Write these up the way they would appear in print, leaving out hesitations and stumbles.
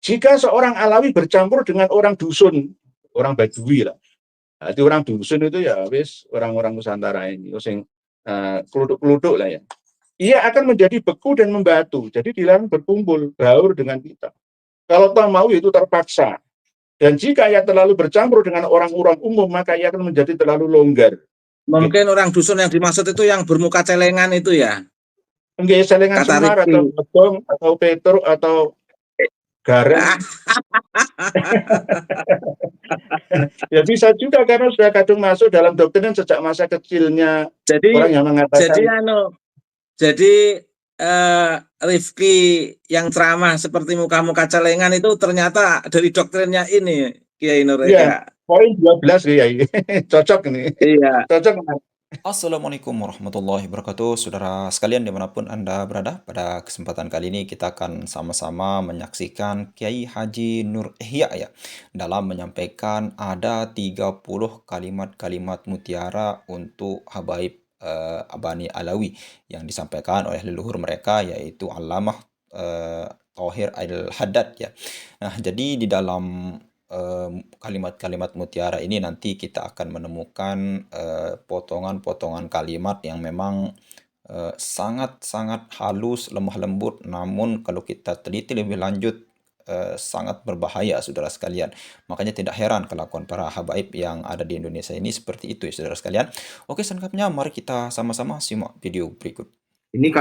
Jika seorang Alawi bercampur dengan orang dusun, orang Badui lah. Jadi orang dusun itu ya wis orang-orang Nusantara ini, sing keluduk-keluduk lah ya. Ia akan menjadi beku dan membatu. Jadi dilarang berkumpul, baur dengan kita. Kalau toh mau itu terpaksa. Dan jika ia terlalu bercampur dengan orang-orang umum, maka ia akan menjadi terlalu longgar. Mungkin orang dusun yang dimaksud itu yang bermuka celengan itu ya? Enggak selengan Kata Semar Rifki. atau Betong atau Petruk atau Gareng. Ya bisa juga karena sudah kadung masuk dalam doktrin sejak masa kecilnya orang yang mengatakan jadi Rifki yang ceramah seperti muka-muka celengan itu ternyata dari doktrinnya ini Kiai Nur ya Eka. poin 12 Kiai. Cocok ini. Iya. Cocok. Assalamualaikum warahmatullahi wabarakatuh. Saudara sekalian dimanapun Anda berada, pada kesempatan kali ini kita akan sama-sama menyaksikan Kiai Haji Nur Ihya ya, dalam menyampaikan ada 30 kalimat-kalimat mutiara untuk habaib Abani Alawi yang disampaikan oleh leluhur mereka, yaitu Allamah Thohir Al-Haddad ya. Nah, jadi di dalam kalimat-kalimat mutiara ini nanti kita akan menemukan potongan-potongan kalimat yang memang sangat-sangat halus, lemah lembut, namun kalau kita teliti lebih lanjut sangat berbahaya, saudara sekalian. Makanya tidak heran kelakuan para habaib yang ada di Indonesia ini seperti itu ya, saudara sekalian. Oke, selengkapnya mari kita sama-sama simak video berikut. Ini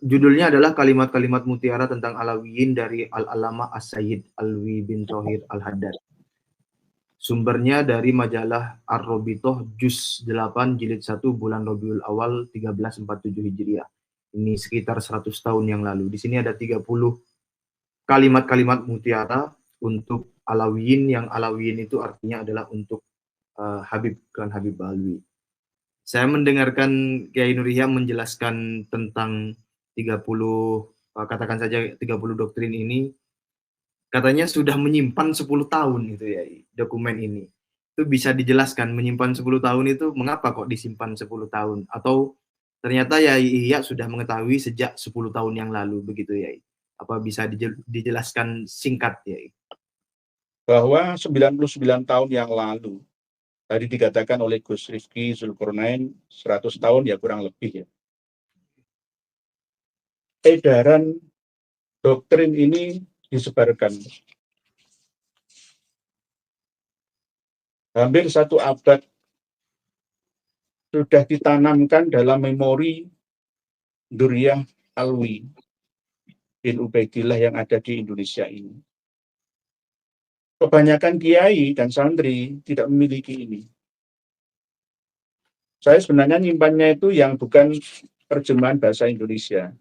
judulnya adalah kalimat-kalimat mutiara tentang Alawiyin dari Al-Allamah As-Sayyid Alwi bin Thohir Al-Haddad. Sumbernya dari majalah Ar-Robitoh Juz 8 Jilid 1 bulan Rabiul Awal 1347 Hijriah. Ini sekitar 100 tahun yang lalu. Di sini ada 30 kalimat-kalimat mutiara untuk Alawiyin, yang Alawiyin itu artinya adalah untuk Habib Klan Habib Alwi. Saya mendengarkan Kiai Nur Ihya menjelaskan tentang 30, katakan saja 30 doktrin ini. Katanya sudah menyimpan 10 tahun gitu ya, dokumen ini. Itu bisa dijelaskan menyimpan 10 tahun itu mengapa kok disimpan 10 tahun? Atau ternyata ya Ihya sudah mengetahui sejak 10 tahun yang lalu begitu ya? Apa bisa dijelaskan singkat ya? Bahwa 99 tahun yang lalu, tadi dikatakan oleh Gus Rifki Zulkarnain 100 tahun ya kurang lebih ya. Edaran doktrin ini disebarkan hampir 1 abad, sudah ditanamkan dalam memori Duriyah Alwi bin Ubaidillah yang ada di Indonesia ini. Kebanyakan kiai dan santri tidak memiliki ini. Saya sebenarnya nyimpannya itu yang bukan terjemahan bahasa Indonesia,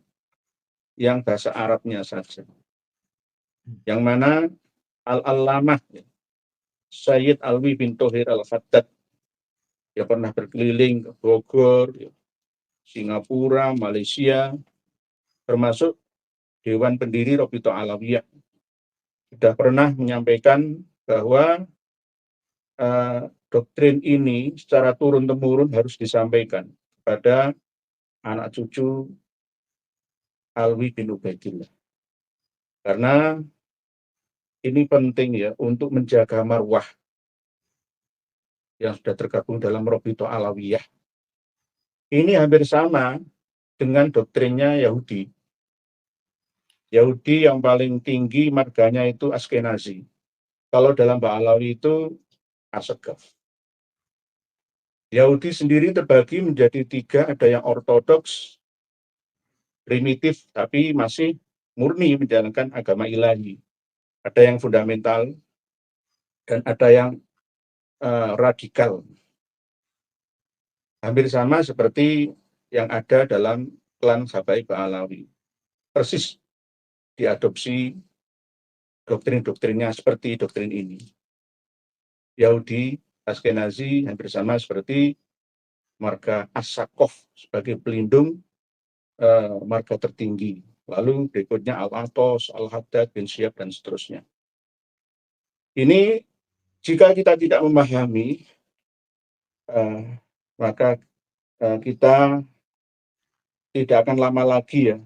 yang bahasa Arabnya saja. Yang mana Al-Allamah Sayyid Alwi bin Thohir Al-Haddad, dia pernah berkeliling ke Bogor, Singapura, Malaysia, termasuk Dewan Pendiri Robitoh Alawiyah, sudah pernah menyampaikan bahwa doktrin ini secara turun-temurun harus disampaikan kepada anak cucu Alwi bin Ubaidillah. Karena ini penting ya untuk menjaga marwah yang sudah tergabung dalam Robitoh Alawiyah. Ini hampir sama dengan doktrinnya Yahudi. Yahudi yang paling tinggi marganya itu Askenazi. Kalau dalam Ba'alawi itu Asegaf. Yahudi sendiri terbagi menjadi 3, ada yang ortodoks, primitif, tapi masih murni menjalankan agama ilahi. Ada yang fundamental, dan ada yang radikal. Hampir sama seperti yang ada dalam klan Habaib Ba'alawi. Persis diadopsi doktrin-doktrinnya seperti doktrin ini. Yahudi, Askenazi hampir sama seperti marga As-Sakof sebagai pelindung marga tertinggi. Lalu berikutnya Al-Atos, Al-Haddad, bin Syihab, dan seterusnya. Ini jika kita tidak memahami, maka kita tidak akan lama lagi ya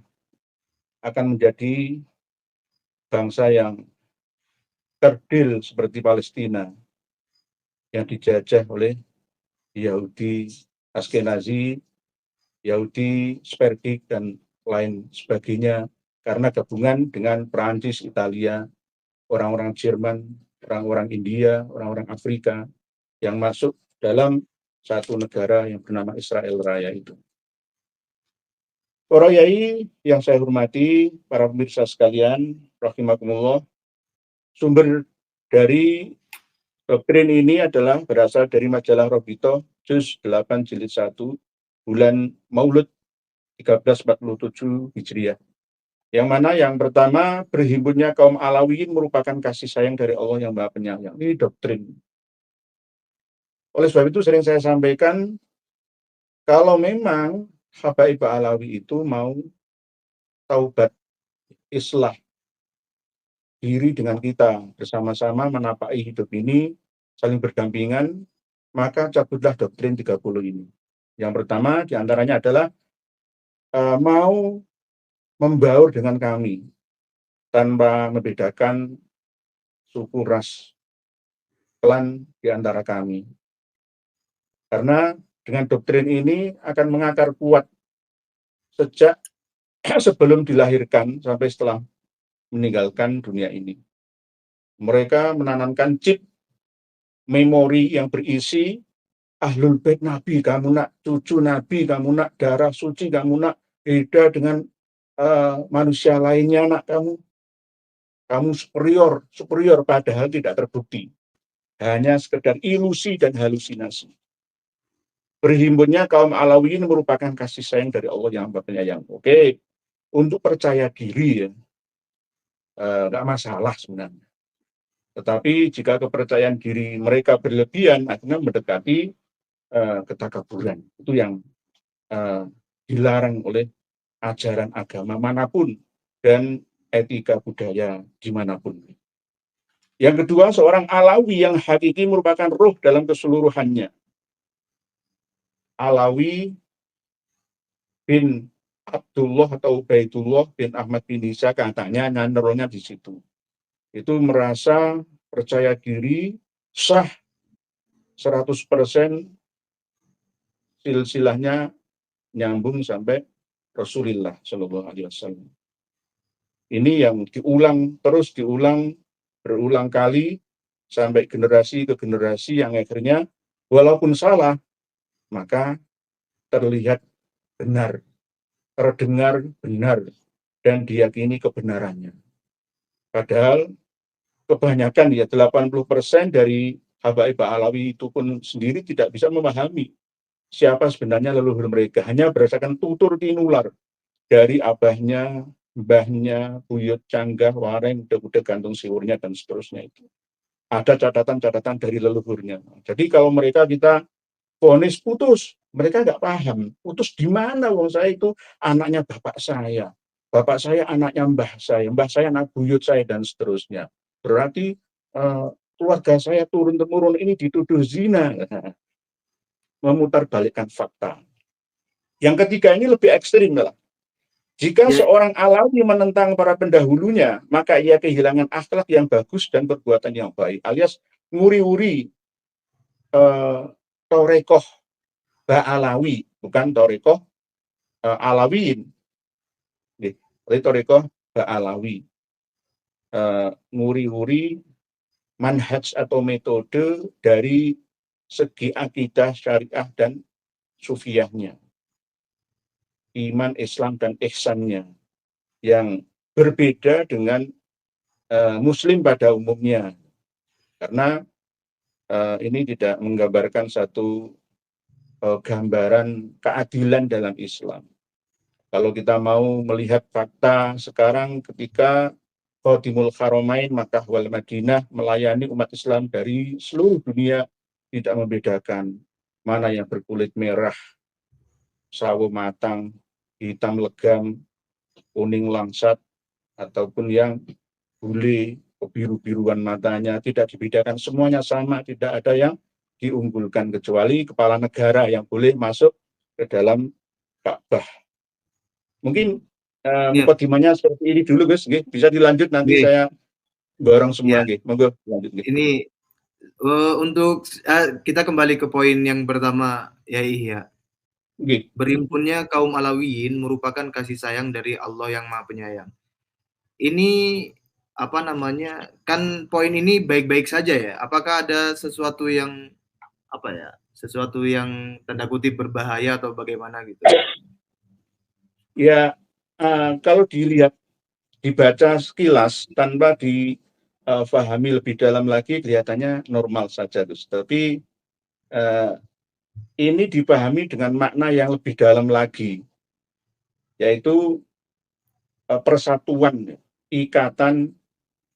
akan menjadi bangsa yang kerdil seperti Palestina yang dijajah oleh Yahudi Askenazi, Yahudi Sephardic, dan lain sebagainya, karena gabungan dengan Perancis, Italia, orang-orang Jerman, orang-orang India, orang-orang Afrika yang masuk dalam satu negara yang bernama Israel Raya itu. Para yai yang saya hormati, para pemirsa sekalian, rahimakumullah, sumber dari doktrin ini adalah berasal dari majalah Robito, Juz 8 Jilid 1, bulan Maulud 1347 Hijriah. Yang mana yang pertama, berhimpunnya kaum Alawiyin merupakan kasih sayang dari Allah yang Maha Penyayang. Ini doktrin. Oleh sebab itu sering saya sampaikan, kalau memang Habaib Alawi itu mau taubat, islah diri dengan kita, bersama-sama menapaki hidup ini, saling berdampingan, maka cabutlah doktrin 30 ini. Yang pertama diantaranya adalah mau membaur dengan kami tanpa membedakan suku, ras, klan di antara kami. Karena dengan doktrin ini akan mengakar kuat sejak sebelum dilahirkan sampai setelah meninggalkan dunia ini. Mereka menanamkan chip memori yang berisi Ahlul Bait Nabi kamu nak, cucu Nabi kamu nak, darah suci kamu nak, beda dengan manusia lainnya nak kamu superior, padahal tidak terbukti, hanya sekedar ilusi dan halusinasi. Berhimpunnya kaum Alawiyin merupakan kasih sayang dari Allah yang Maha Penyayang. Oke, untuk percaya diri ya, nggak masalah sebenarnya. Tetapi jika kepercayaan diri mereka berlebihan, akhirnya mendekati ketakaburan. Itu yang dilarang oleh ajaran agama manapun dan etika budaya dimanapun. Yang kedua, seorang Alawi yang hakiki merupakan ruh dalam keseluruhannya. Alawi bin Abdullah atau Ubaidullah bin Ahmad bin Isa, katanya nyandernya di situ. Itu merasa percaya diri, sah 100%, silsilahnya nyambung sampai Rasulullah Shallallahu Alaihi Wasallam. Ini yang diulang berulang kali sampai generasi ke generasi, yang akhirnya walaupun salah maka terlihat benar, terdengar benar, dan diyakini kebenarannya. Padahal kebanyakan ya 80% dari Habaib Alawi itu pun sendiri tidak bisa memahami siapa sebenarnya leluhur mereka, hanya berdasarkan tutur tinular dari abahnya, mbahnya, buyut, canggah, wareng, udah gantung siurnya, dan seterusnya itu. Ada catatan-catatan dari leluhurnya. Jadi kalau mereka kita vonis putus, mereka nggak paham. Putus di mana? Wong saya itu anaknya bapak saya anaknya mbah saya anak buyut saya, dan seterusnya. Berarti keluarga saya turun-temurun ini dituduh zina. Memutarbalikkan fakta. Yang ketiga ini lebih ekstrim lah. Jika seorang Alawi menentang para pendahulunya, maka ia kehilangan akhlak yang bagus dan perbuatan yang baik, alias nguri-uri torekoh Ba'alawi, bukan torekoh Alawiyin. Torekoh Ba'alawi. Nguri-uri manhaj atau metode dari segi akidah, syariah, dan sufiyahnya. Iman, Islam, dan ihsannya yang berbeda dengan Muslim pada umumnya. Karena ini tidak menggambarkan satu gambaran keadilan dalam Islam. Kalau kita mau melihat fakta sekarang, ketika Khodimul Haramain Makkah wal Madinah melayani umat Islam dari seluruh dunia, tidak membedakan mana yang berkulit merah, sawo matang, hitam legam, kuning langsat, ataupun yang bule, kebiru-biruan matanya, tidak dibedakan, semuanya sama, tidak ada yang diunggulkan kecuali kepala negara yang boleh masuk ke dalam Ka'bah. Mungkin mukadimahnya seperti ini dulu, Gus. Bisa dilanjut nanti saya bareng semua Ya. nggih. Monggo lanjut nggih. Ini untuk kita kembali ke poin yang pertama ya Ihya. Nggih. Berhimpunnya kaum Alawiyin merupakan kasih sayang dari Allah yang Maha Penyayang. Ini apa namanya? Kan poin ini baik-baik saja ya. Apakah ada sesuatu yang apa ya? Sesuatu yang tanda kutip berbahaya atau bagaimana gitu? Ya, kalau dilihat, dibaca sekilas tanpa difahami lebih dalam lagi kelihatannya normal saja, Gus. Tapi ini dipahami dengan makna yang lebih dalam lagi, yaitu persatuan, ikatan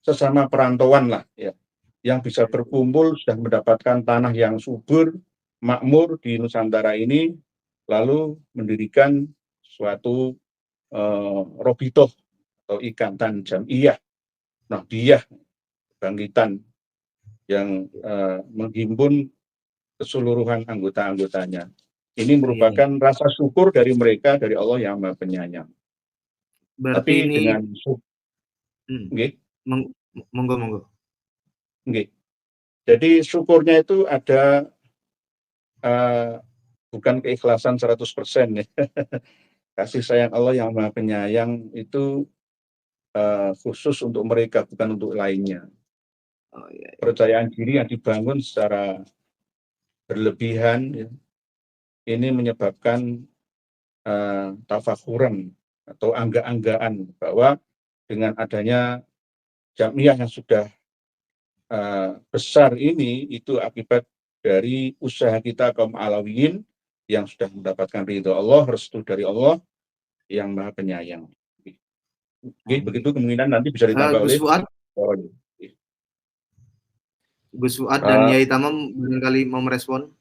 sesama perantauan lah ya, yang bisa berkumpul sudah mendapatkan tanah yang subur, makmur di Nusantara ini, lalu mendirikan suatu robitoh atau ikatan jamiyah, nahdiyah, bangkitan yang menghimpun keseluruhan anggota-anggotanya. Ini merupakan rasa syukur dari mereka, dari Allah yang Maha Penyayang. Berarti Tapi ini dengan nggih, monggo. nggih. Jadi syukurnya itu ada bukan keikhlasan 100% ya. Kasih sayang Allah yang Maha Penyayang itu khusus untuk mereka, bukan untuk lainnya. Oh, iya. Percayaan diri yang dibangun secara berlebihan ya, ini menyebabkan tafakuran atau angga-anggaan bahwa dengan adanya jamiah yang sudah besar ini, itu akibat dari usaha kita kaum Alawiyin yang sudah mendapatkan ridho Allah, restu dari Allah yang Maha Penyayang. Oke, begitu kemungkinan nanti bisa ditambah oleh Gus Fuad dan Yai Tamam barangkali mau merespon.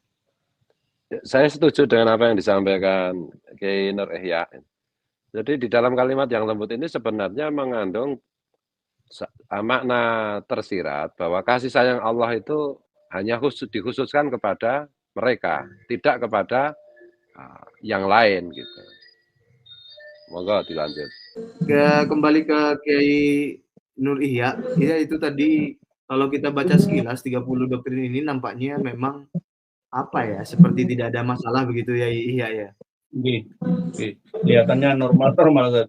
Saya setuju dengan apa yang disampaikan Kiai Nur Ihya. Jadi di dalam kalimat yang lembut ini sebenarnya mengandung makna tersirat bahwa kasih sayang Allah itu hanya dikhususkan kepada mereka, tidak kepada yang lain gitu. Monggo dilanjut. Kembali ke Kiai Nur Ihya, ya itu tadi kalau kita baca sekilas 30 doktrin ini nampaknya memang apa ya, seperti tidak ada masalah begitu ya Ihya ya. Kelihatannya normal-normal saja.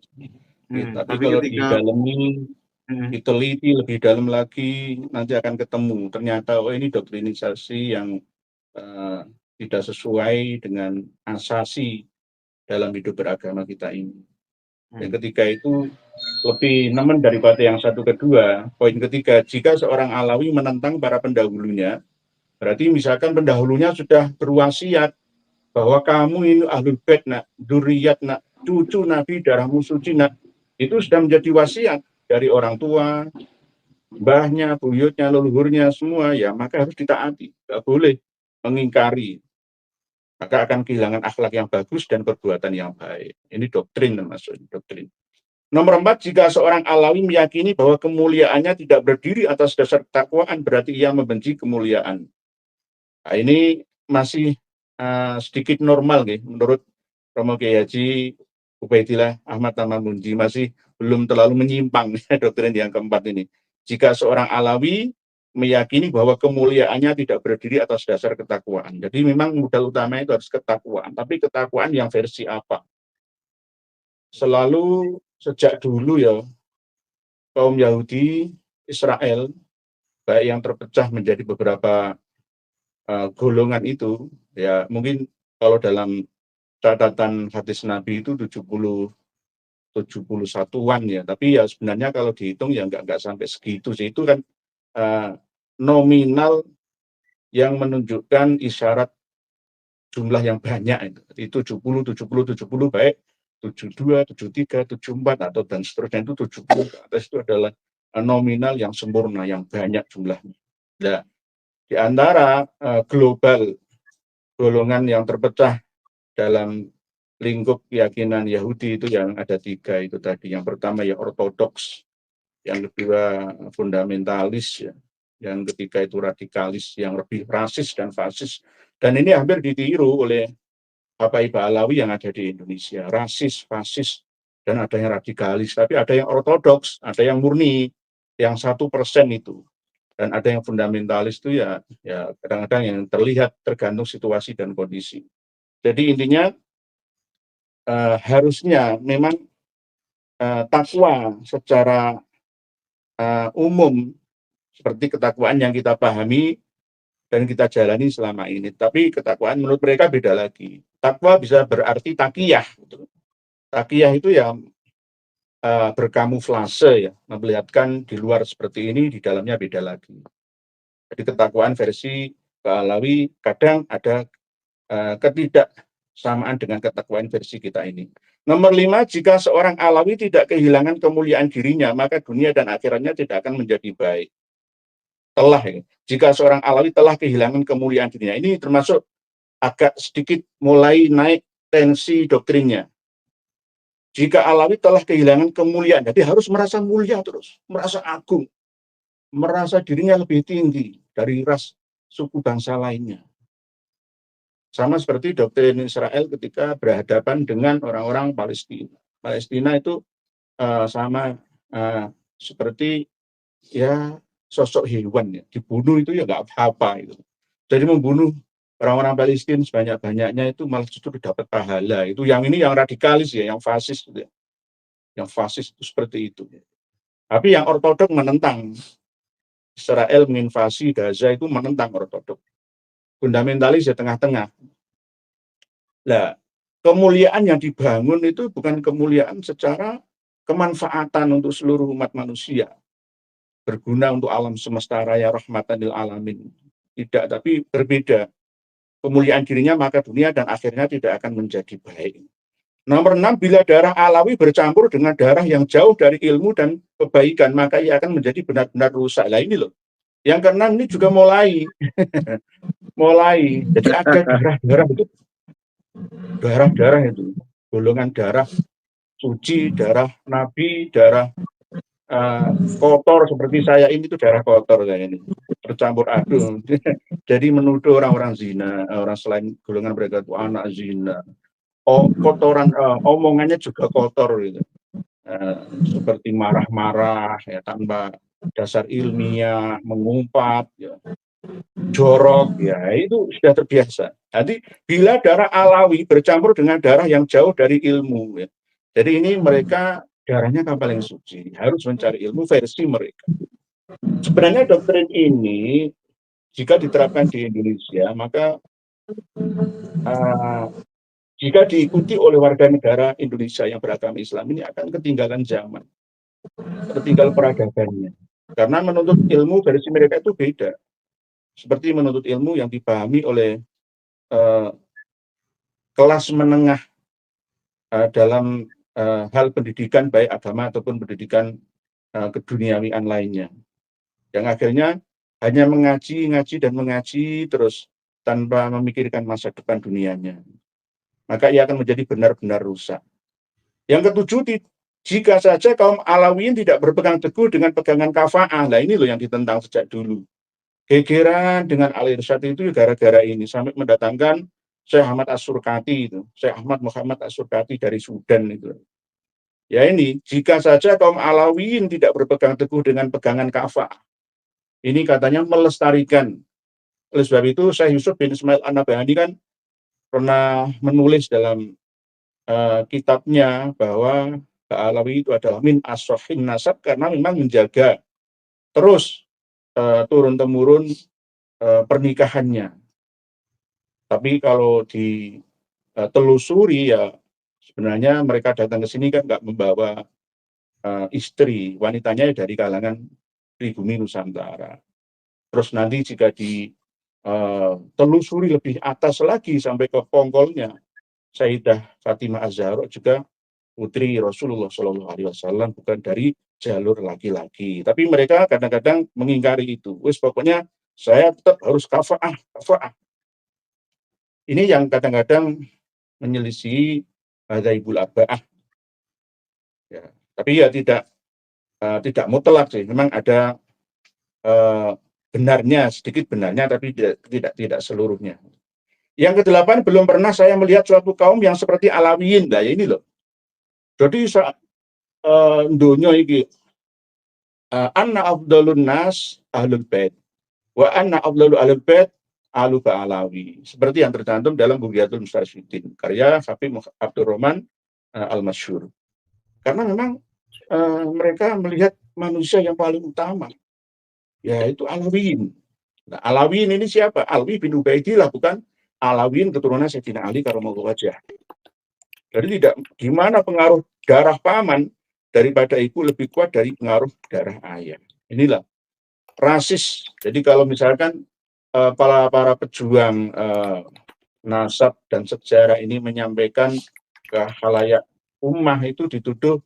Tapi kalau didalami, diteliti lebih dalam lagi, nanti akan ketemu ternyata ini doktrinisasi yang tidak sesuai dengan asasi dalam hidup beragama kita ini. Yang ketiga itu lebih nemen daripada yang satu kedua. Poin ketiga, jika seorang Alawi menentang para pendahulunya, berarti misalkan pendahulunya sudah berwasiat bahwa kamu ini ahlul bait nak, dzurriyyat nak, cucu Nabi, darahmu suci nak, itu sudah menjadi wasiat dari orang tua, mbahnya, buyutnya, leluhurnya semua, ya maka harus ditaati, tidak boleh mengingkari. Maka akan kehilangan akhlak yang bagus dan perbuatan yang baik. Ini doktrin termasuk doktrin. Nomor 4, jika seorang Alawi meyakini bahwa kemuliaannya tidak berdiri atas dasar ketakwaan, berarti ia membenci kemuliaan. Nah, ini masih sedikit normal nih, menurut Romo Kiai Haji Ubaidillah Ahmad Tamamunji, masih belum terlalu menyimpang doktrin yang keempat ini. Jika seorang Alawi meyakini bahwa kemuliaannya tidak berdiri atas dasar ketakwaan. Jadi memang modal utama itu harus ketakwaan. Tapi ketakwaan yang versi apa? Selalu sejak dulu ya, kaum Yahudi, Israel, baik yang terpecah menjadi beberapa golongan itu, ya mungkin kalau dalam catatan hadis Nabi itu 71-an ya, tapi ya sebenarnya kalau dihitung ya nggak sampai segitu sih. Itu kan nominal yang menunjukkan isyarat jumlah yang banyak itu 70 baik 72, 73, 74 atau dan seterusnya, itu 70 ke atas itu adalah nominal yang sempurna, yang banyak jumlahnya. Nah, di antara global golongan yang terpecah dalam lingkup keyakinan Yahudi itu yang ada 3 itu tadi. Yang pertama ya ortodoks, yang kedua fundamentalis ya, yang ketiga itu radikalis, yang lebih rasis dan fasis. Dan ini hampir ditiru oleh Bapak-Ibu Alawi yang ada di Indonesia, rasis, fasis, dan ada yang radikalis, tapi ada yang ortodoks, ada yang murni. yang 1% itu, dan ada yang fundamentalis itu ya kadang-kadang yang terlihat tergantung situasi dan kondisi. Jadi intinya harusnya memang takwa secara umum seperti ketakwaan yang kita pahami dan kita jalani selama ini. Tapi ketakwaan menurut mereka beda lagi. Takwa bisa berarti takiyah. Gitu. Takiyah itu ya berkamuflase ya, memperlihatkan di luar seperti ini, di dalamnya beda lagi. Jadi ketakwaan versi Alawi kadang ada ketidaksamaan dengan ketakwaan versi kita ini. Nomor 5, jika seorang Alawi tidak kehilangan kemuliaan dirinya, maka dunia dan akhiratnya tidak akan menjadi baik. Telah ya. Jika seorang Alawi telah kehilangan kemuliaan dirinya, ini termasuk agak sedikit mulai naik tensi doktrinnya. Jika Alawi telah kehilangan kemuliaan, jadi harus merasa mulia terus, merasa agung, merasa dirinya lebih tinggi dari ras suku bangsa lainnya. Sama seperti doktrin Israel ketika berhadapan dengan orang-orang Palestina. Palestina itu sama seperti ya sosok hewan ya, dibunuh itu ya nggak apa-apa itu. Jadi membunuh orang-orang Palestina sebanyak-banyaknya itu malah justru dapat pahala. Itu yang ini yang radikalis ya, yang fasis gitu ya. Yang fasis itu seperti itu. Tapi yang ortodok menentang. Israel menginvasi Gaza itu menentang ortodok. Fundamentalis ya tengah-tengah. Nah, kemuliaan yang dibangun itu bukan kemuliaan secara kemanfaatan untuk seluruh umat manusia. Berguna untuk alam semesta raya rahmatan lil alamin. Tidak, tapi berbeda. Kemuliaan dirinya maka dunia dan akhirnya tidak akan menjadi baik. Nomor 6, bila darah Alawi bercampur dengan darah yang jauh dari ilmu dan kebaikan, maka ia akan menjadi benar-benar rusak. Nah ini loh. Yang keenam ini juga mulai. Jadi ada darah-darah itu. Darah-darah itu. Golongan darah suci, darah nabi, darah kotor seperti saya ini itu darah kotor kayak ini. Bercampur aduk. Jadi menuduh orang-orang zina, orang selain golongan mereka itu anak zina. Kotoran omongannya juga kotor gitu. Seperti marah-marah ya tanpa dasar ilmiah, mengumpat ya. Jorok ya, itu sudah terbiasa. Jadi bila darah Alawi bercampur dengan darah yang jauh dari ilmu ya. Jadi ini mereka darahnya kan paling suci, harus mencari ilmu versi mereka. Sebenarnya doktrin ini jika diterapkan di Indonesia, maka jika diikuti oleh warga negara Indonesia yang beragama Islam ini akan ketinggalan zaman, tertinggal peradabannya. Karena menuntut ilmu versi mereka itu beda. Seperti menuntut ilmu yang dipahami oleh kelas menengah dalam hal pendidikan baik agama ataupun pendidikan keduniawian lainnya. Yang akhirnya hanya mengaji dan mengaji terus tanpa memikirkan masa depan dunianya. Maka ia akan menjadi benar-benar rusak. Yang ketujuh, jika saja kaum Alawiyin tidak berpegang teguh dengan pegangan kafa'ah, nah ini loh yang ditentang sejak dulu. Gegeran dengan Al-Irsyad itu gara-gara ini, sampai mendatangkan Syekh Ahmad As-Surkati itu, Syekh Ahmad Muhammad As-Surkati dari Sudan itu. Ya ini, jika saja kaum Alawiyin tidak berpegang teguh dengan pegangan kafa'ah, ini katanya melestarikan. Oleh sebab itu, Syekh Yusuf bin Ismail An-Nabhani kan pernah menulis dalam kitabnya bahwa Alawi itu adalah min as-sohin nasab karena memang menjaga terus turun-temurun pernikahannya. Tapi kalau ditelusuri ya sebenarnya mereka datang ke sini kan nggak membawa istri, wanitanya dari kalangan pribumi Nusantara. Terus nanti jika ditelusuri lebih atas lagi sampai ke pongkolnya, Sayyidah Fatimah Az-Zahra juga putri Rasulullah SAW, bukan dari jalur laki-laki. Tapi mereka kadang-kadang mengingkari itu. Wes pokoknya saya tetap harus kafa'ah. Ini yang kadang-kadang menyelisih Hadzaibul Aba'ah. Ya, tapi ya tidak mutlak sih. Memang ada benarnya, sedikit benarnya, tapi tidak seluruhnya. Yang ke-8, belum pernah saya melihat suatu kaum yang seperti Alawiyin. Nah, ini loh. Jadi donya iki anna afdalun nas ahlul bait wa anna afdalu ahlul bait alu Ba'alawi. Seperti yang tercantum dalam Bughyatul Mustarsyidin, karya Habib Abdurrahman Al-Masyhur. Karena memang mereka melihat manusia yang paling utama, yaitu Alawiyin. Nah, Alawiyin ini siapa? Alwi bin Ubaidillah, bukan Alawiyin keturunan Sayyidina Ali karramallahu wajhah. Jadi tidak, gimana pengaruh darah paman daripada ibu lebih kuat dari pengaruh darah ayah. Inilah rasis. Jadi kalau misalkan para pejuang nasab dan sejarah ini menyampaikan ke khalayak ummah, itu dituduh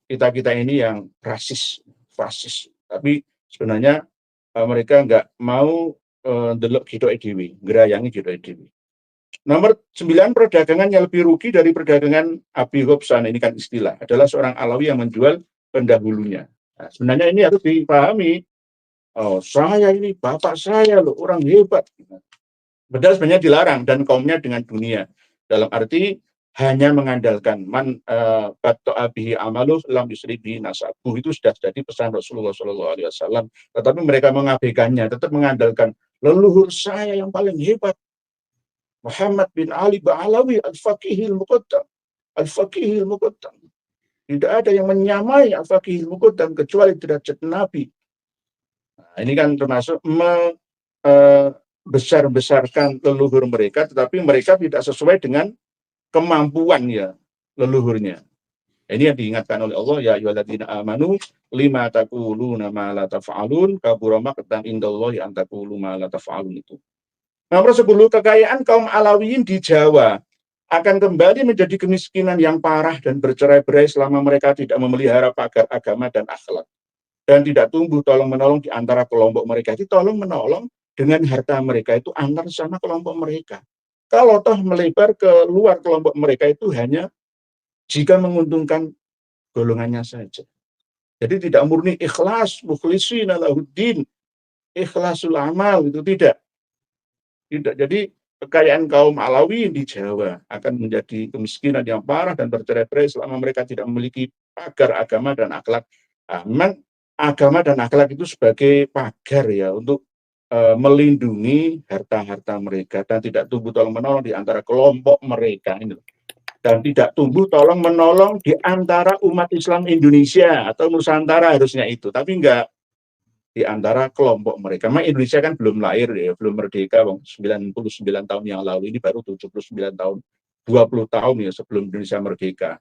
kita ini yang rasis, fasis. Tapi sebenarnya mereka nggak mau delok gitu dewi, ngerayangi gitu dewi. Nomor 9, perdagangan yang lebih rugi dari perdagangan Abi Hobsan, ini kan istilah, adalah seorang Alawi yang menjual pendahulunya. Nah, sebenarnya ini harus dipahami. Oh, saya ini bapak saya loh, orang hebat. Padahal sebenarnya dilarang dan kaumnya dengan dunia. Dalam arti hanya mengandalkan man batta'a bihi amaluh lam yusri bihi nasabuh, itu sudah jadi pesan Rasulullah SAW. Tetapi mereka mengabaikannya, tetap mengandalkan leluhur saya yang paling hebat, Muhammad bin Ali Ba'alawi al-Faqihil Muqaddam. Al-Faqihil Muqaddam. Tidak ada yang menyamai al-Faqihil Muqaddam kecuali derajat Nabi. Nah, ini kan termasuk besar-besarkan leluhur mereka, tetapi mereka tidak sesuai dengan kemampuan ya leluhurnya. Ini yang diingatkan oleh Allah, ya ayyuhalladzina amanu lima taquluna ma la taf'alun kabura maqtan indallahi an taqulu ma la taf'alun itu. Nomor 10, kekayaan kaum Alawiyin di Jawa akan kembali menjadi kemiskinan yang parah dan bercerai-berai selama mereka tidak memelihara pagar agama dan akhlak. Dan tidak tumbuh tolong-menolong di antara kelompok mereka. Itu tolong-menolong dengan harta mereka itu antar sama kelompok mereka. Kalau toh melebar ke luar kelompok mereka itu hanya jika menguntungkan golongannya saja. Jadi tidak murni ikhlas, mukhlisin alahuddin, ikhlasul amal, itu tidak. Tidak. Jadi kekayaan kaum Alawi di Jawa akan menjadi kemiskinan yang parah dan bercerai-berai selama mereka tidak memiliki pagar agama dan akhlak. Memang agama dan akhlak itu sebagai pagar ya untuk melindungi harta-harta mereka, dan tidak tumbuh tolong-menolong di antara kelompok mereka ini. Dan tidak tumbuh tolong-menolong di antara umat Islam Indonesia atau Nusantara, harusnya itu. Tapi enggak di antara kelompok mereka. Memang Indonesia kan belum lahir ya, belum merdeka, 99 tahun yang lalu, ini baru 79 tahun, 20 tahun ya sebelum Indonesia merdeka.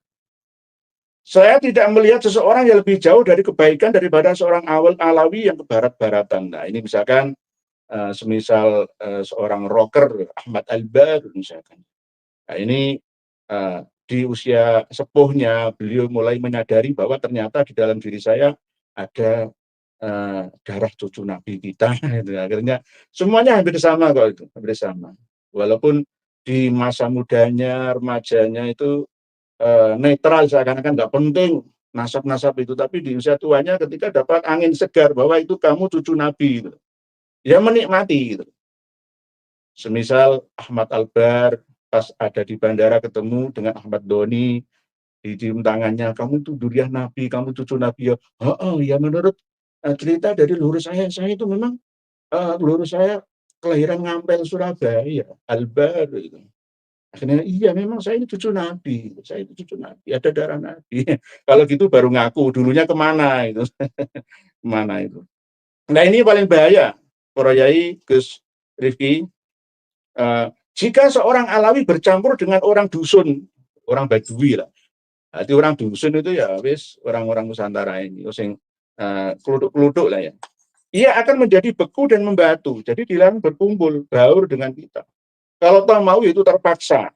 Saya tidak melihat seseorang yang lebih jauh dari kebaikan daripada seorang awal Alawi yang kebarat-baratan. Nah, ini misalkan semisal seorang rocker Ahmad Albar misalkan. Nah, ini di usia sepuhnya beliau mulai menyadari bahwa ternyata di dalam diri saya ada darah cucu Nabi kita. Akhirnya semuanya hampir sama kok, itu hampir sama. Walaupun di masa mudanya, remajanya itu netral, seakan-akan nggak penting nasab-nasab itu, tapi di usia tuanya ketika dapat angin segar bahwa itu kamu cucu Nabi, gitu, ya menikmati gitu. Semisal Ahmad Albar pas ada di bandara ketemu dengan Ahmad Doni, dicium tangannya, kamu itu duriah Nabi, kamu cucu Nabi ya. Ya menurut cerita dari leluhur saya itu memang leluhur saya kelahiran Ngampel, Surabaya, Albar gitu. Akhirnya iya memang saya ini cucu Nabi, saya itu cucu Nabi, ada darah Nabi. Kalau gitu baru ngaku, dulunya kemana itu, kemana itu. Nah ini paling bahaya, para yai, Gus Rifki. Jika seorang Alawi bercampur dengan orang dusun, orang Badui lah, jadi orang dusun itu ya wis orang-orang Nusantara ini, sing keluduk-keluduk lah ya. Ia akan menjadi beku dan membatu, jadi dilarang berkumpul, baur dengan kita. Kalau tak mau itu terpaksa.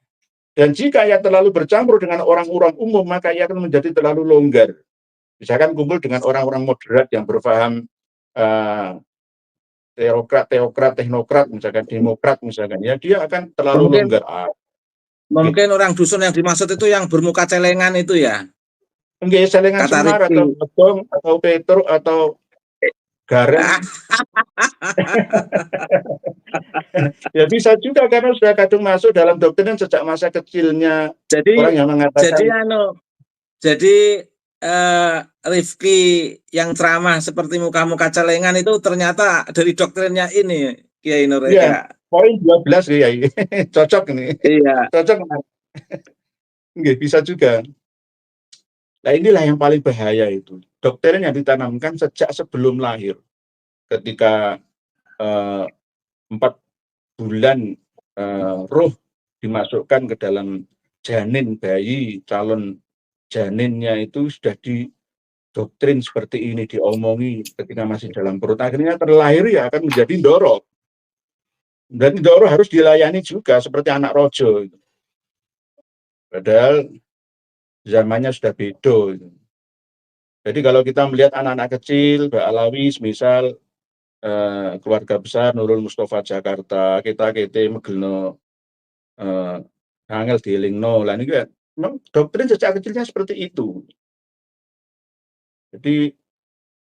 Dan jika ia terlalu bercampur dengan orang-orang umum, maka ia akan menjadi terlalu longgar. Misalkan kumpul dengan orang-orang moderat yang berpaham teokrat, teknokrat, misalkan demokrat, misalkan ya, dia akan terlalu longgar. Mungkin orang dusun yang dimaksud itu yang bermuka celengan itu ya? Enggak, celengan Semar atau Bedong atau Petruk atau Gareng. Ya bisa juga karena sudah kadung masuk dalam doktrin sejak masa kecilnya. Jadi orang yang mengatakan jadi Rifki yang ceramah seperti muka-muka celengan itu ternyata dari doktrinnya ini, Kiai Nur Iya, Yahya. poin 12 Kiai. Cocok ini. Iya. Cocok. Nggih, bisa juga. Nah, inilah yang paling bahaya itu. Doktrin yang ditanamkan sejak sebelum lahir. Ketika 4 bulan roh dimasukkan ke dalam janin bayi, calon janinnya itu sudah didoktrin seperti ini, diomongi ketika masih dalam perut. Akhirnya terlahir ya akan menjadi ndoro. Dan ndoro harus dilayani juga seperti anak rojo. Padahal zamannya sudah beda. Jadi kalau kita melihat anak-anak kecil, Mbak Alawi, misal keluarga besar Nurul Mustafa Jakarta, kita megelno angel dielingno. Lah niku memang doktrin sejak kecilnya seperti itu. Jadi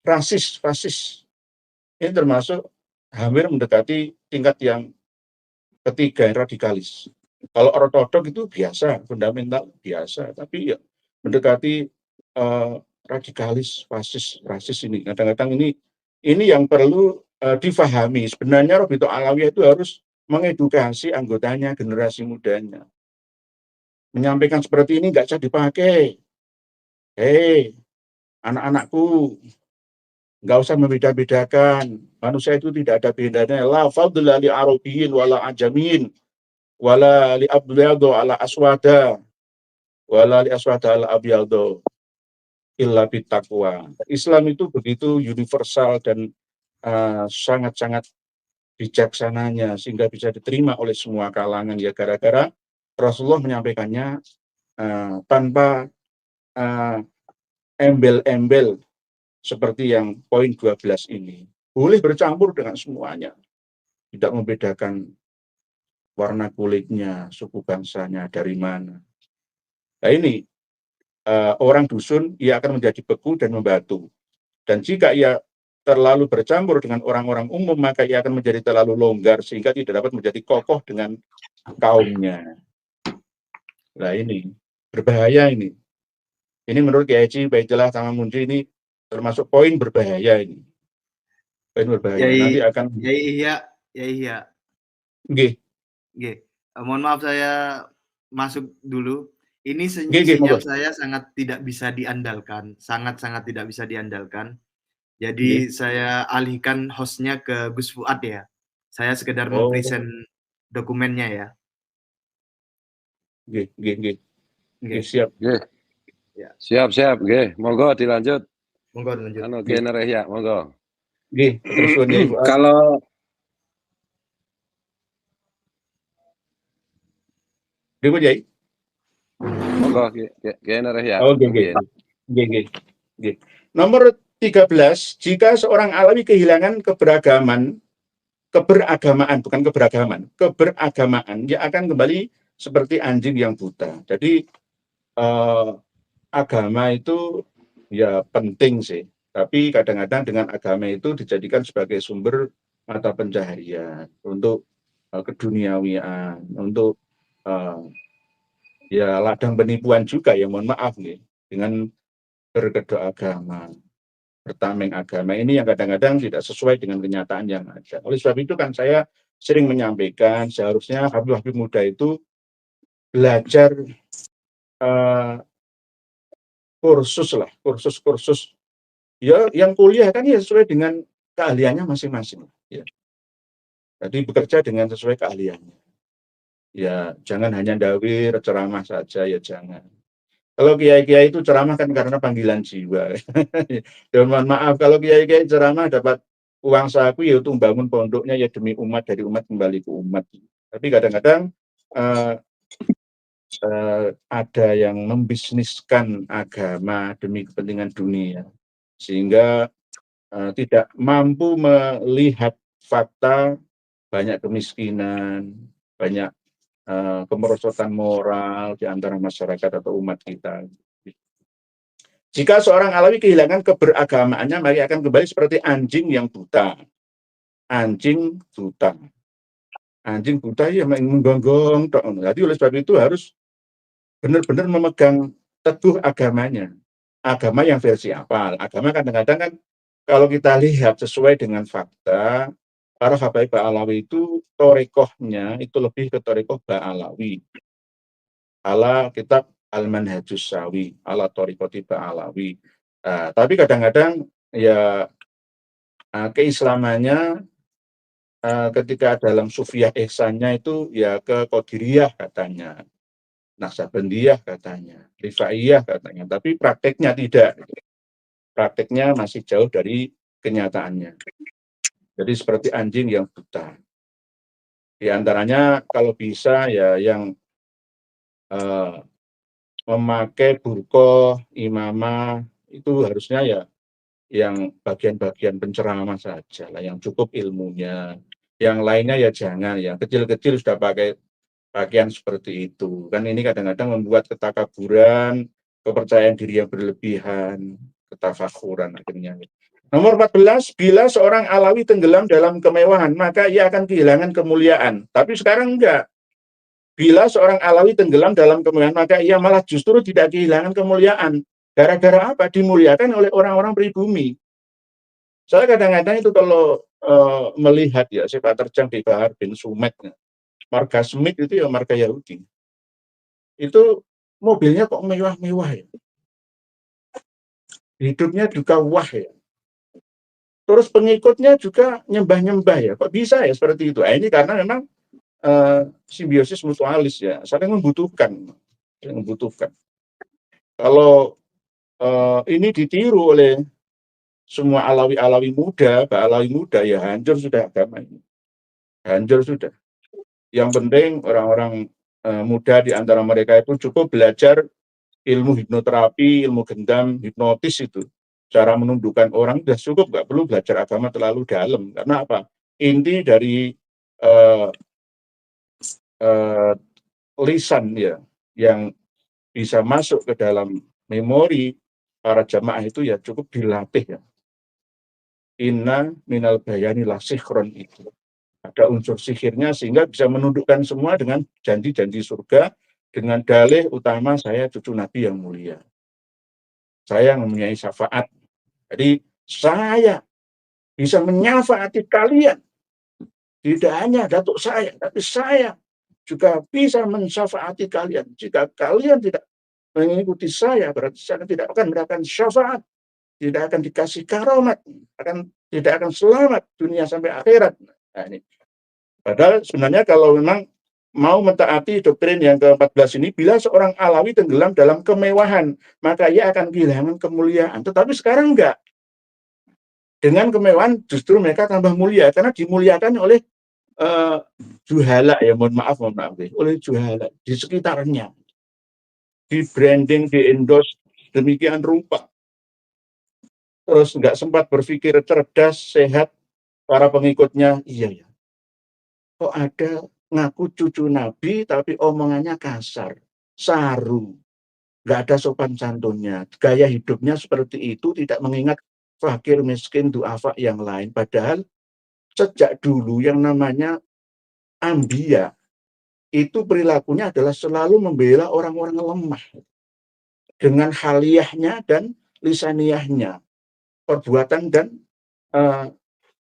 fasis ini termasuk hampir mendekati tingkat yang ketiga, radikalis. Kalau ortodok itu biasa, fundamental biasa, tapi ya mendekati radikalis, fasis, rasis ini. Kadang-kadang ini yang perlu difahami. Sebenarnya Robito Alawiyah itu harus mengedukasi anggotanya, generasi mudanya. Menyampaikan seperti ini nggak usah dipakai. Hei, anak-anakku, nggak usah membeda-bedakan. Manusia itu tidak ada bedanya. La fadla li Arabiyyin wala ajamin, wala li abyadu ala aswada, wala li aswada ala abyadu, illa bittaqwa. Islam itu begitu universal dan sangat-sangat bijaksananya sehingga bisa diterima oleh semua kalangan, ya gara-gara Rasulullah menyampaikannya tanpa embel-embel seperti yang poin 12 ini. Boleh bercampur dengan semuanya, tidak membedakan warna kulitnya, suku bangsanya, dari mana. Nah ini orang dusun, ia akan menjadi beku dan membatu. Dan jika ia terlalu bercampur dengan orang-orang umum, maka ia akan menjadi terlalu longgar sehingga tidak dapat menjadi kokoh dengan kaumnya. Nah ini berbahaya ini. Ini menurut Kiai Haji Baitullah Tamamundi ini termasuk poin berbahaya ini. Poin berbahaya. Nanti akan. Iya. Nggih. Mohon maaf saya masuk dulu. Ini sinyal saya sangat tidak bisa diandalkan, sangat-sangat tidak bisa diandalkan. Jadi saya alihkan hostnya ke Gus Fuad ya. Saya sekedar mempresent dokumennya ya. Nggih. Siap. Ya. Siap. Nggih, monggo dilanjut. Monggo dilanjut. Kiai Nur Yahya, monggo. Nggih, terus kalau Dewa Jai. Monggo Kiai Nur Yahya. Nggih. Nomor 13, jika seorang Alawi kehilangan keberagamaan, dia akan kembali seperti anjing yang buta. Jadi agama itu ya penting sih, tapi kadang-kadang dengan agama itu dijadikan sebagai sumber mata pencaharian untuk keduniawian, untuk ya ladang penipuan juga ya, mohon maaf nih, dengan berkedok agama, bertameng agama ini yang kadang-kadang tidak sesuai dengan kenyataan yang ada. Oleh sebab itu kan saya sering menyampaikan seharusnya habib-habib muda itu belajar kursus ya, yang kuliah kan ya sesuai dengan keahliannya masing-masing ya. Jadi bekerja dengan sesuai keahliannya. Ya, jangan hanya dawir, ceramah saja, ya jangan. Kalau kiai-kiai itu ceramah kan karena panggilan jiwa. Ya mohon maaf, kalau kiai-kiai ceramah dapat uang saku ya untuk membangun pondoknya ya demi umat, dari umat kembali ke umat. Tapi kadang-kadang ada yang membisniskan agama demi kepentingan dunia, sehingga tidak mampu melihat fakta banyak kemiskinan, banyak kemerosotan moral di antara masyarakat atau umat kita. Jika seorang Alawi kehilangan keberagamaannya, maka akan kembali seperti anjing yang buta. Anjing buta ya menggonggong. Jadi oleh sebab itu harus benar-benar memegang teguh agamanya. agama yang versi apa. Agama kadang-kadang kan kalau kita lihat sesuai dengan fakta, para habaib Ba'alawi itu torekohnya itu lebih ke torekoh Ba'alawi. Ala kitab Al-Manhajus Sawi, ala torikoti Ba'alawi. Tapi kadang-kadang ya keislamannya ketika dalam sufiyah ihsannya itu ya ke Qadiriyah katanya, Naksabandiyah katanya, Rifaiyah katanya, tapi prakteknya tidak. Prakteknya masih jauh dari kenyataannya. Jadi seperti anjing yang buta. Di antaranya kalau bisa ya yang memakai burqah, imamah itu harusnya ya yang bagian-bagian penceramah saja lah, yang cukup ilmunya. Yang lainnya ya jangan, yang kecil-kecil sudah pakai pakaian seperti itu. Kan ini kadang-kadang membuat ketakaburan, kepercayaan diri yang berlebihan, ketafakhuran akhirnya. Nomor 14, bila seorang Alawi tenggelam dalam kemewahan, maka ia akan kehilangan kemuliaan. Tapi sekarang enggak. Bila seorang Alawi tenggelam dalam kemewahan, maka ia malah justru tidak kehilangan kemuliaan. Gara-gara apa? Dimuliakan oleh orang-orang pribumi. Saya kadang-kadang itu kalau melihat ya sepak terjang di Bahar bin Sumed, marga Smith itu ya marga Yahudi. Itu mobilnya kok mewah-mewah ya. Hidupnya juga wah ya. Terus pengikutnya juga nyembah-nyembah ya. Kok bisa ya seperti itu? Ini karena memang simbiosis mutualis ya, saling membutuhkan. Kalau ini ditiru oleh semua Alawi-Alawi muda, Ba'alawi muda, ya hancur sudah agama ini. Hancur sudah. Yang penting orang-orang muda di antara mereka itu cukup belajar ilmu hipnoterapi, ilmu gendam, hipnotis itu. Cara menundukkan orang sudah cukup, nggak perlu belajar agama terlalu dalam. Karena apa? Inti dari lisan ya, yang bisa masuk ke dalam memori para jamaah itu ya cukup dilatih ya. Inna minal bayani la sikhron itu. Ada unsur sihirnya sehingga bisa menundukkan semua dengan janji-janji surga, dengan dalih utama saya cucu Nabi yang mulia. Saya mempunyai syafaat. Jadi saya bisa menyafaati kalian. Tidak hanya datuk saya, tapi saya juga bisa mensyafaati kalian. Jika kalian tidak mengikuti saya, berarti saya tidak akan mendapatkan syafaat, tidak akan dikasih karomat, tidak akan selamat dunia sampai akhirat. Nah, ini. Padahal sebenarnya kalau memang mau mentaati doktrin yang ke-14 ini, bila seorang Alawi tenggelam dalam kemewahan, maka ia akan kehilangan kemuliaan. Tetapi sekarang enggak. Dengan kemewahan justru mereka tambah mulia, karena dimuliakan oleh juhala ya, mohon maaf, oleh juhala di sekitarnya. Di branding, di endorse demikian rupa. Terus enggak sempat berpikir cerdas, sehat, para pengikutnya, iya ya. Kok ada ngaku cucu Nabi tapi omongannya kasar, saru, nggak ada sopan santunnya, gaya hidupnya seperti itu, tidak mengingat fakir, miskin, duafa yang lain. Padahal sejak dulu yang namanya Anbiya itu perilakunya adalah selalu membela orang-orang lemah dengan haliyahnya dan lisaniyahnya, perbuatan dan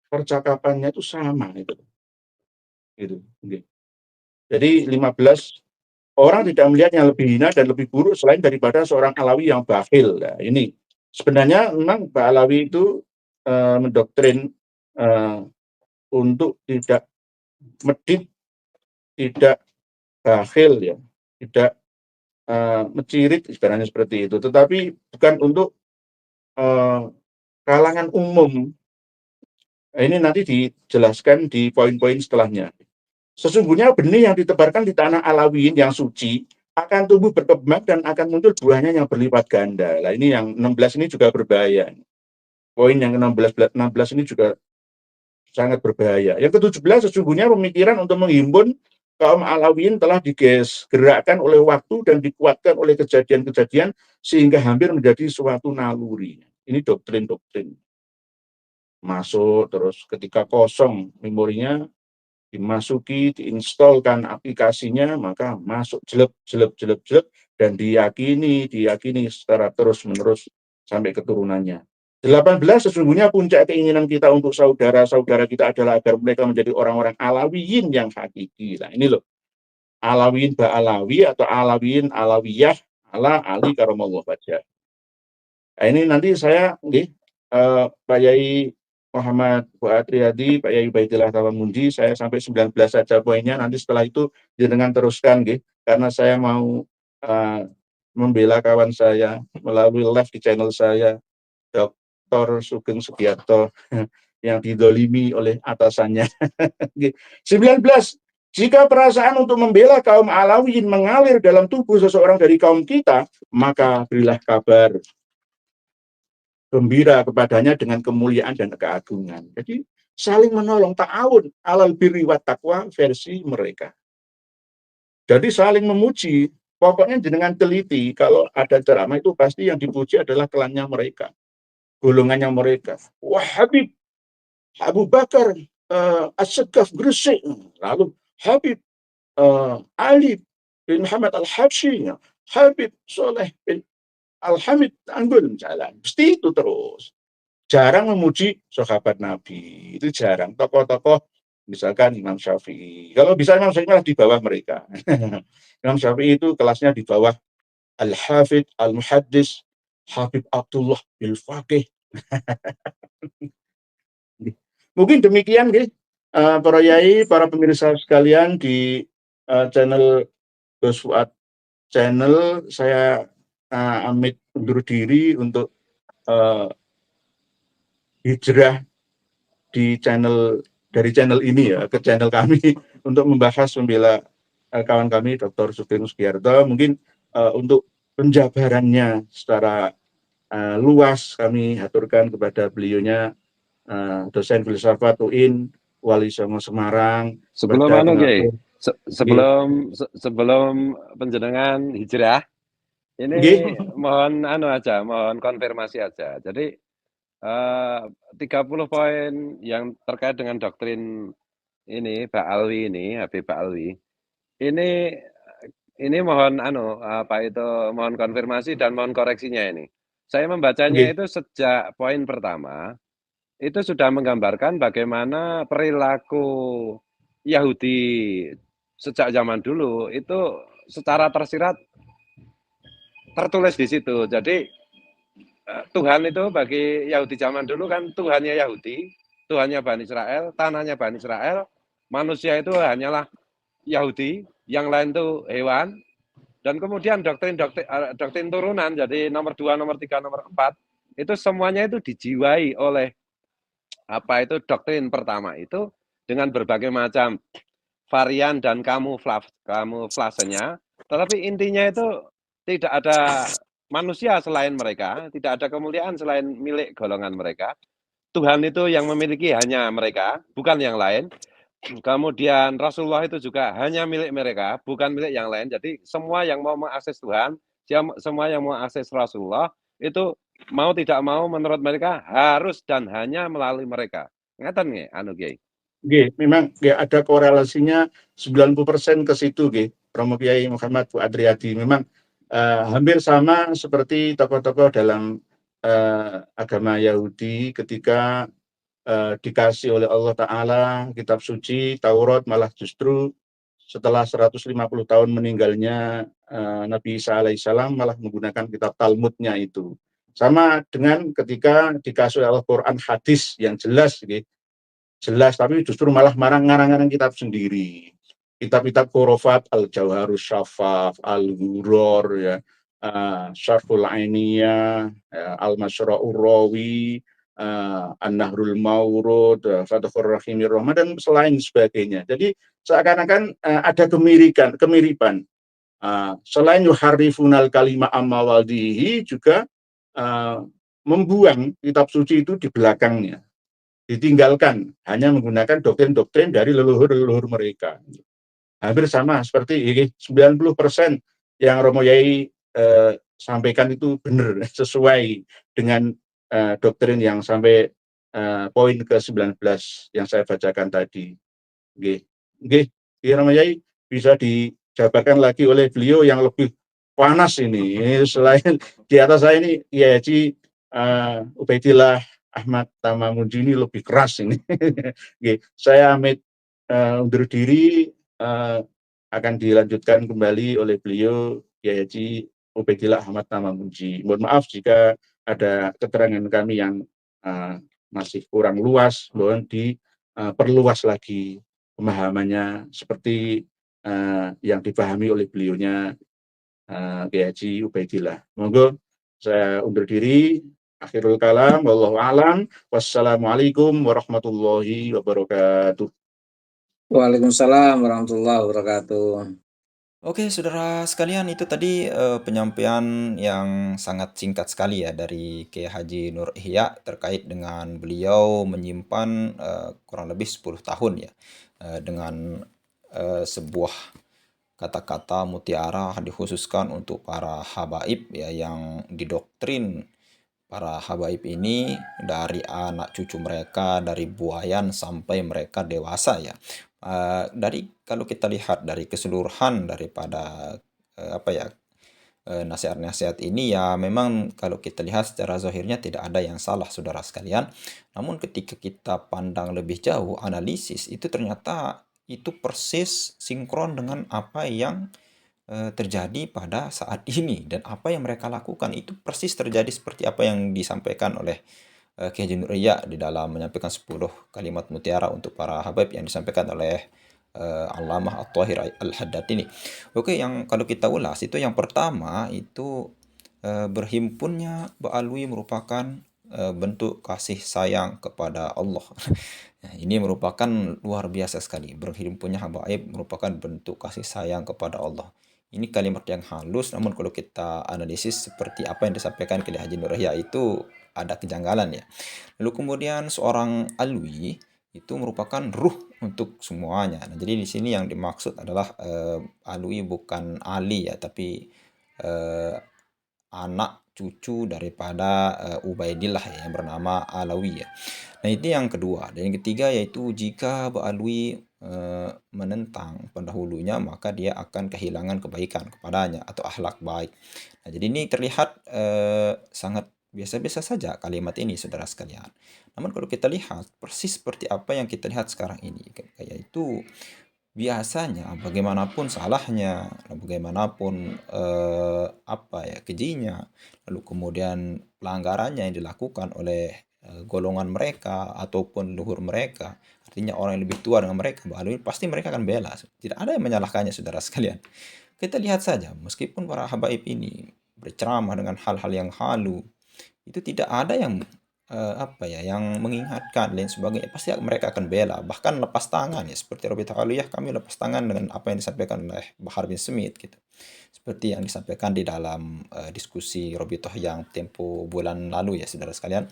percakapannya itu sama itu. Gitu. Jadi 15 orang tidak melihat yang lebih hina dan lebih buruk selain daripada seorang Alawi yang bakhil. Nah, ini sebenarnya memang Pak Alawi itu mendoktrin untuk tidak medit, tidak bakhil ya, tidak mencirit istilahnya seperti itu. Tetapi bukan untuk kalangan umum. Ini nanti dijelaskan di poin-poin setelahnya. Sesungguhnya benih yang ditebarkan di tanah Alawiyin yang suci akan tumbuh berkembang dan akan muncul buahnya yang berlipat ganda. Nah, ini yang 16 ini juga berbahaya. Poin yang 16 ini juga sangat berbahaya. Yang ke-17 sesungguhnya pemikiran untuk menghimpun kaum Alawiyin telah digerakkan oleh waktu dan dikuatkan oleh kejadian-kejadian sehingga hampir menjadi suatu naluri. Ini doktrin-doktrin. Masuk terus ketika kosong memorinya dimasuki, diinstalkan aplikasinya, maka masuk jelek, dan diyakini secara terus-menerus sampai keturunannya. 18 sesungguhnya puncak keinginan kita untuk saudara-saudara kita adalah agar mereka menjadi orang-orang Alawiyin yang hakiki. Nah ini loh, Alawiyin Ba'alawi atau Alawiyin Alawiyah ala Ali karamallahu wajhah. Nah, ini nanti saya Pak Yai Muhammad Fuad Riyadi, Pak Yai Baidillah Tawamundi, saya sampai 19 saja poinnya, nanti setelah itu jenengan teruskan karena saya mau membela kawan saya melalui live di channel saya, Dr. Sugeng Sugiarto yang didolimi oleh atasannya. 19. Jika perasaan untuk membela kaum Alawiyin mengalir dalam tubuh seseorang dari kaum kita, maka berilah kabar gembira kepadanya dengan kemuliaan dan keagungan. Jadi saling menolong, ta'awun alal birri wa taqwa versi mereka. Jadi saling memuji. Pokoknya jenengan teliti, kalau ada ceramah itu pasti yang dipuji adalah klannya mereka, golongannya mereka. Wah, Habib Abu Bakar As-Segaf Gresik, lalu Habib Ali bin Muhammad Al-Habsyi, Habib Soleh bin Al-Hamid Anggul jalan, pasti itu terus. Jarang memuji sahabat Nabi, itu jarang. Tokoh-tokoh misalkan Imam Syafi'i, kalau bisa Imam Syafi'i malah di bawah mereka. Imam Syafi'i itu kelasnya di bawah Al-Hafidh, Al-Muhaddis, Habib Abdullah bin Faqih. Mungkin demikian para yai, para pemirsa sekalian di channel Gus Fuad channel. Saya amit undur diri untuk hijrah di dari channel ini ya ke channel kami untuk membahas membela kawan kami Dr. Sugeng Sugiarto. Mungkin untuk penjabarannya secara luas kami haturkan kepada beliaunya, dosen filsafat UIN Wali Songo Semarang. Sebelum sebelum penjenengan hijrah, ini mohon mohon konfirmasi aja. Jadi 30 poin yang terkait dengan doktrin ini Ba'alwi ini, Habib Ba'alwi. Ini mohon mohon konfirmasi dan mohon koreksinya ini. Saya membacanya itu sejak poin pertama itu sudah menggambarkan bagaimana perilaku Yahudi sejak zaman dulu itu secara tersirat tertulis di situ. Jadi Tuhan itu bagi Yahudi zaman dulu kan Tuhannya Yahudi, Tuhannya Bani Israel, tanahnya Bani Israel, manusia itu hanyalah Yahudi, yang lain itu hewan, dan kemudian doktrin turunan, jadi nomor 2, nomor 3, nomor 4, itu semuanya itu dijiwai oleh doktrin pertama itu dengan berbagai macam varian dan kamuflasenya, tetapi intinya itu tidak ada manusia selain mereka, tidak ada kemuliaan selain milik golongan mereka. Tuhan itu yang memiliki hanya mereka, bukan yang lain. Kemudian Rasulullah itu juga hanya milik mereka, bukan milik yang lain. Jadi semua yang mau mengakses Tuhan, semua yang mau akses Rasulullah, itu mau tidak mau menurut mereka harus dan hanya melalui mereka. Ngeten nggih, Kiai? Memang ada korelasinya 90% ke situ, Romo Kiai Muhammad Fuad Riyadi. Memang hampir sama seperti tokoh-tokoh dalam agama Yahudi ketika dikasih oleh Allah Ta'ala kitab suci Taurat, malah justru setelah 150 tahun meninggalnya Nabi Isa alaihissalam malah menggunakan kitab Talmudnya itu. Sama dengan ketika dikasih oleh Al-Quran hadis yang jelas, tapi justru malah ngarang-ngarang kitab sendiri. Kitab-kitab Khurafat, Al-Jawharus Syafaf, Al-Ghuror, ya, Syarhul Ainiyah, Al-Masyra'ur Rawi, An-Nahrul Mawrud, Fathur Rahimir Rahman, dan selain sebagainya. Jadi seakan-akan ada kemiripan. Selain yuharrifunal kalima amma waldihi, juga membuang kitab suci itu di belakangnya, ditinggalkan, hanya menggunakan doktrin-doktrin dari leluhur-leluhur mereka. Hampir sama seperti 90% yang Romo Yai sampaikan itu benar, sesuai dengan doktrin yang sampai poin ke-19 yang saya bacakan tadi. nggih, Kiai Ramayai bisa dijabarkan lagi oleh beliau yang lebih panas ini. Ini selain di atas saya ini Kiai Haji Ubaidillah Ahmad Tamamuji ini lebih keras ini. Nggih, saya amit undur diri, akan dilanjutkan kembali oleh beliau Kiai Haji Ubaidillah Ahmad Tamamuji. Mohon maaf jika ada keterangan kami yang masih kurang luas, mohon diperluas lagi pemahamannya seperti yang dipahami oleh beliaunya Kiai Haji Ubaidillah. Monggo saya undur diri. Akhirul kalam, wallahu alam. Wassalamualaikum warahmatullahi wabarakatuh. Waalaikumsalam warahmatullahi wabarakatuh. Oke, saudara sekalian, itu tadi penyampaian yang sangat singkat sekali ya dari Kiai Haji Nur Ihya terkait dengan beliau menyimpan kurang lebih 10 tahun ya dengan sebuah kata-kata mutiara dikhususkan untuk para habaib ya, yang didoktrin para habaib ini dari anak cucu mereka, dari buayan sampai mereka dewasa ya. Dari kalau kita lihat dari keseluruhan daripada nasihat-nasihat ini ya, memang kalau kita lihat secara zahirnya tidak ada yang salah, saudara sekalian. Namun ketika kita pandang lebih jauh, analisis itu ternyata itu persis sinkron dengan apa yang terjadi pada saat ini, dan apa yang mereka lakukan itu persis terjadi seperti apa yang disampaikan oleh Kiai Haji Nur Ihya di dalam menyampaikan 10 kalimat mutiara untuk para habaib yang disampaikan oleh Allamah At-Thahir Al-Haddad ini. Oke, yang kalau kita ulas itu yang pertama itu berhimpunnya Ba'alwi merupakan bentuk kasih sayang kepada Allah. Nah, ini merupakan luar biasa sekali. Berhimpunnya habaib merupakan bentuk kasih sayang kepada Allah. Ini kalimat yang halus, namun kalau kita analisis seperti apa yang disampaikan Kiai Haji Nur Ihya itu ada kejanggalan ya. Lalu kemudian seorang alwi itu merupakan ruh untuk semuanya. Nah, jadi di sini yang dimaksud adalah alwi bukan ali ya, tapi anak cucu daripada Ubaidillah ya, yang bernama Alawi ya. Nah, itu yang kedua. Dan yang ketiga yaitu jika Ba'alwi menentang pendahulunya, maka dia akan kehilangan kebaikan kepadanya atau akhlak baik. Nah, jadi ini terlihat sangat biasa-biasa saja kalimat ini, saudara sekalian. Namun kalau kita lihat persis seperti apa yang kita lihat sekarang ini, yaitu biasanya bagaimanapun salahnya, bagaimanapun kejinya, lalu kemudian pelanggarannya yang dilakukan oleh golongan mereka ataupun luhur mereka, artinya orang yang lebih tua dengan mereka, pasti mereka akan bela. Tidak ada yang menyalahkannya, saudara sekalian. Kita lihat saja, meskipun para habaib ini berceramah dengan hal-hal yang halu, itu tidak ada yang yang mengingatkan dan sebagainya, pasti mereka akan bela, bahkan lepas tangan ya, seperti Robita Aliyah, kami lepas tangan dengan apa yang disampaikan oleh Bahar bin Smith gitu, seperti yang disampaikan di dalam diskusi Robitoh yang tempo bulan lalu ya, saudara sekalian.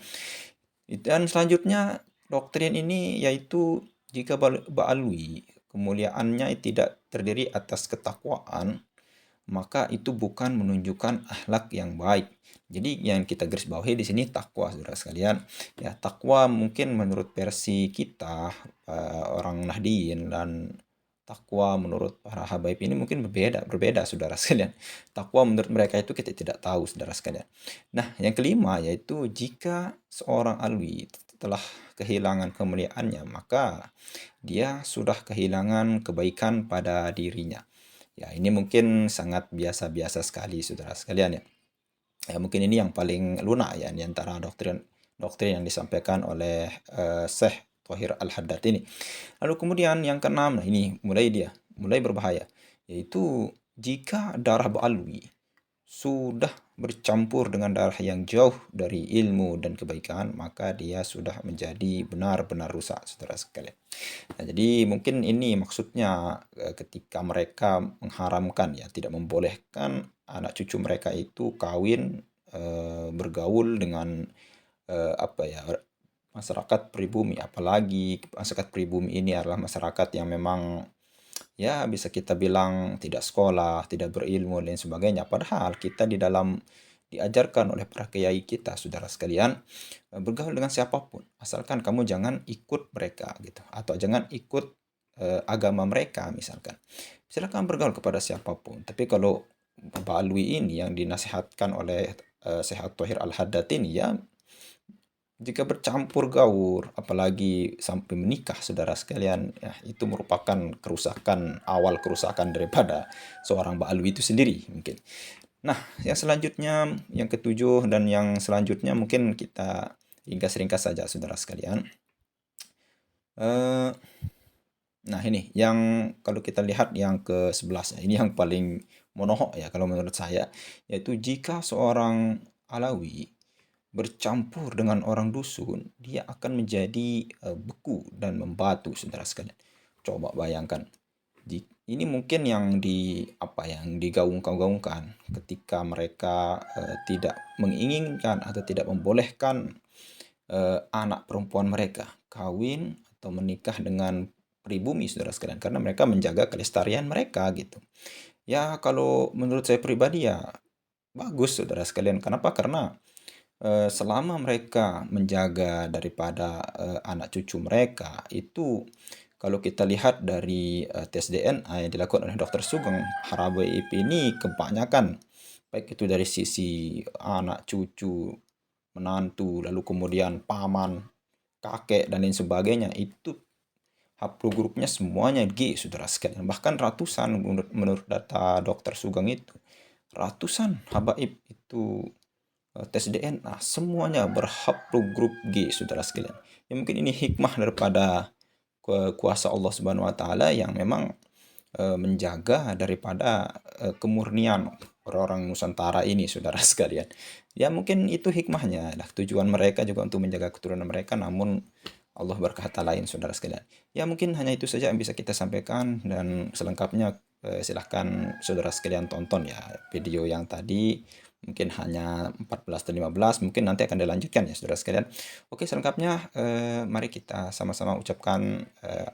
Dan selanjutnya doktrin ini yaitu jika Ba'alwi kemuliaannya tidak terdiri atas ketakwaan, maka itu bukan menunjukkan akhlak yang baik. Jadi yang kita garis bawahi di sini takwa, saudara sekalian. Ya, takwa mungkin menurut versi kita orang Nahdien, dan takwa menurut para habaib ini mungkin berbeda, saudara sekalian. Takwa menurut mereka itu kita tidak tahu, saudara sekalian. Nah, yang kelima yaitu jika seorang alwi telah kehilangan kemuliaannya, maka dia sudah kehilangan kebaikan pada dirinya. Ya, ini mungkin sangat biasa-biasa sekali, saudara sekalian ya. Ya, mungkin ini yang paling lunak ya di antara doktrin yang disampaikan oleh Syekh Thahir Al-Haddad ini. Lalu kemudian yang keenam, nah ini mulai berbahaya, yaitu jika darah Ba'alwi sudah bercampur dengan darah yang jauh dari ilmu dan kebaikan, maka dia sudah menjadi benar-benar rusak, saudara sekalian. Nah, jadi mungkin ini maksudnya ketika mereka mengharamkan ya, tidak membolehkan anak cucu mereka itu kawin bergaul dengan masyarakat pribumi, apalagi masyarakat pribumi ini adalah masyarakat yang memang ya bisa kita bilang tidak sekolah, tidak berilmu dan sebagainya. Padahal kita diajarkan oleh para kiai kita, saudara sekalian, bergaul dengan siapapun, asalkan kamu jangan ikut mereka gitu, atau jangan ikut agama mereka misalkan. Silakan bergaul kepada siapapun. Tapi kalau Bapak Alwi ini yang dinasihatkan oleh Syekh At-Thahir Al-Haddad ini, ya jika bercampur gaul, apalagi sampai menikah, saudara sekalian, ya, itu merupakan awal kerusakan daripada seorang Mbak Alwi itu sendiri mungkin. Nah, yang selanjutnya, yang ketujuh dan yang selanjutnya mungkin kita ringkas-ringkas saja, saudara sekalian. Nah, ini yang kalau kita lihat yang ke-11, ini yang paling monohok ya kalau menurut saya, yaitu jika seorang Alawi bercampur dengan orang dusun, dia akan menjadi beku dan membatu, saudara sekalian. Coba bayangkan. Ini mungkin yang digaung-gaungkan ketika mereka tidak menginginkan atau tidak membolehkan anak perempuan mereka kawin atau menikah dengan pribumi, saudara sekalian, karena mereka menjaga kelestarian mereka gitu. Ya kalau menurut saya pribadi ya bagus, saudara sekalian. Kenapa? Karena selama mereka menjaga daripada anak cucu mereka itu, kalau kita lihat dari tes DNA yang dilakukan oleh Dr. Sugeng, Habaib ini kebanyakan baik itu dari sisi anak cucu, menantu, lalu kemudian paman, kakek dan lain sebagainya, itu haplogrupnya semuanya G, saudara sekalian. Bahkan ratusan menurut data Dr. Sugeng itu, ratusan habaib itu tes DNA semuanya berhaplogrup G, saudara sekalian. Ya mungkin ini hikmah daripada kuasa Allah Subhanahu wa taala yang memang menjaga daripada kemurnian orang-orang Nusantara ini, saudara sekalian. Ya mungkin itu hikmahnya. Tujuan mereka juga untuk menjaga keturunan mereka, namun Allah berkata lain, saudara sekalian. Ya mungkin hanya itu saja yang bisa kita sampaikan, dan selengkapnya silahkan saudara sekalian tonton ya video yang tadi. Mungkin hanya 14 atau 15, mungkin nanti akan dilanjutkan ya saudara sekalian. Oke, selengkapnya mari kita sama-sama ucapkan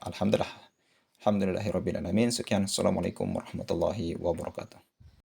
alhamdulillahirabbil alamin. Sekian, assalamualaikum warahmatullahi wabarakatuh.